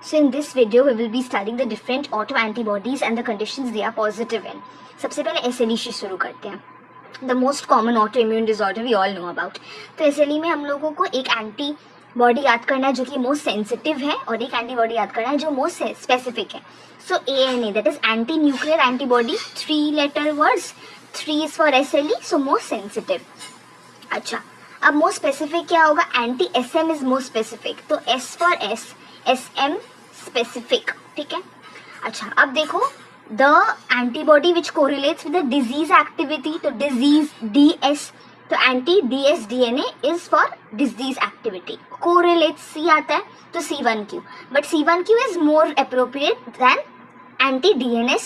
So in this video we will be studying the different autoantibodies and the conditions they are positive in. सबसे पहले SLE से शुरू करते हैं. The most common autoimmune disorder we all know about. तो SLE में हम लोगों को एक एंटीबॉडी याद करना है जो कि मोस्ट सेंसिटिव है और एक एंटीबॉडी याद करना है जो मोस्ट स्पेसिफिक है. सो ANA that is anti nuclear antibody, 3 letter words, 3 is for SLE, so most sensitive. अच्छा, अब मोस्ट स्पेसिफिक क्या होगा? Anti SM is most specific, तो S for SM स्पेसिफिक. ठीक है. अच्छा, अब देखो the antibody which correlates with the disease activity, तो डिजीज DS, तो anti DS DNA is for disease activity. Correlates C आता है तो C1Q, but C1Q is more appropriate than anti DS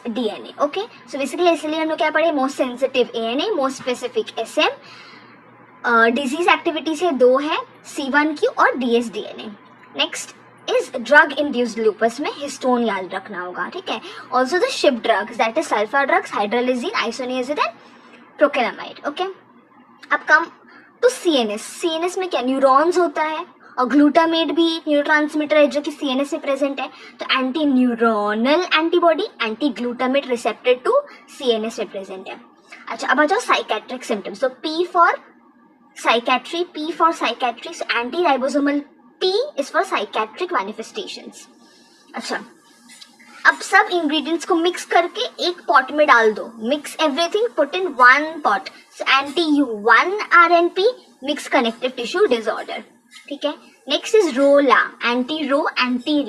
DNA. Okay, so basically इसलिए हम लोग क्या पढ़े? Most sensitive ANA, most specific SM. Disease activity से 2 है, C1Q और DS DNA. Next is drug induced lupus में हिस्टोन याद रखना होगा. ठीक है. Also the SHIP drugs that is sulphur drugs, hydralazine, isoniazid and procainamide. Okay, अब कम तो CNS में क्या न्यूरॉन्स होता है और ग्लूटामेट भी एक न्यूरोट्रांसमीटर है जो कि CNS में प्रेजेंट है. तो anti neuronal antibody anti glutamate receptor two CNS में प्रेजेंट है. अच्छा, अब आ जाओ साइकेट्रिक सिम्टम्स. तो P for psychiatry, P for psychiatry, so anti ribosomal P is for psychiatric manifestations. अच्छा, अब सब इंग्रेडिएंट्स को मिक्स करके एक पॉट में डाल दो. Mix everything, put in one pot. So anti U1 RNP mix connective tissue disorder. ठीक है. Next is Ro La, anti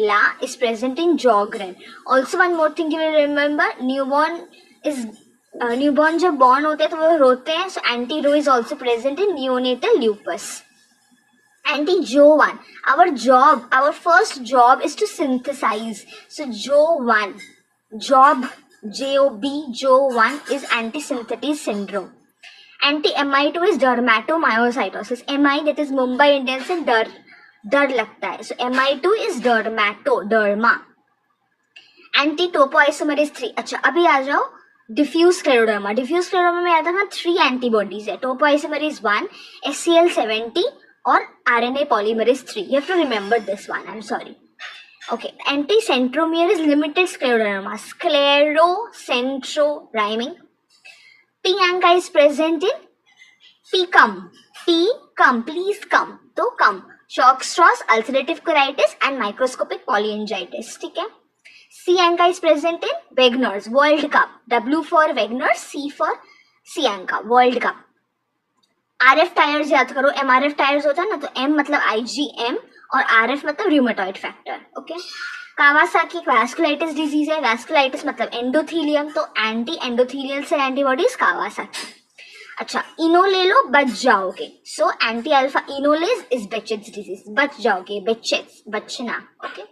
La is present in Sjogren. Also one more thing you will remember, newborn जब born होते हैं तो वो रोते हैं. So anti Ro is also present in neonatal lupus. Anti-Jo1, our first job is to synthesize. So Jo1, Jo1 is anti-synthetase syndrome. Anti-MI2 is dermatomyositis. MI that is Mumbai Indians से डर लगता है. So MI2 is derma. Anti-topoisomerase 3. अच्छा, अभी आ जाओ diffuse scleroderma. Diffuse scleroderma में आता है ना 3 एंटीबॉडीज है. टोपोआइसोमेरेज 1, SCL70 और RNA polymerase 3. You have to remember this one. I'm sorry. Okay. Anti-centromere is limited scleroderma. Sclerocentro rhyming. P. anca is present in P. come. Please come. तो come. Shock straws, ulcerative colitis and microscopic polyangiitis. ठीक है. C. anca is present in Wegener's World Cup. W for Wegener's, C for C. anca World Cup. RF tyres याद करो. MRF tyres होता है ना, तो M मतलब IgM और RF मतलब rheumatoid factor. Okay. Kawasaki vasculitis disease है. वैस्कुलाइटिस मतलब एंडोथीलियम, तो एंटी एंडोथीलियल से एंटीबॉडीज कावासाकी. अच्छा, इनो ले लो, बच जाओगे. So anti alpha enolase is Behcet's disease. बच जाओगे, बेचेट्स, बचना. ओके.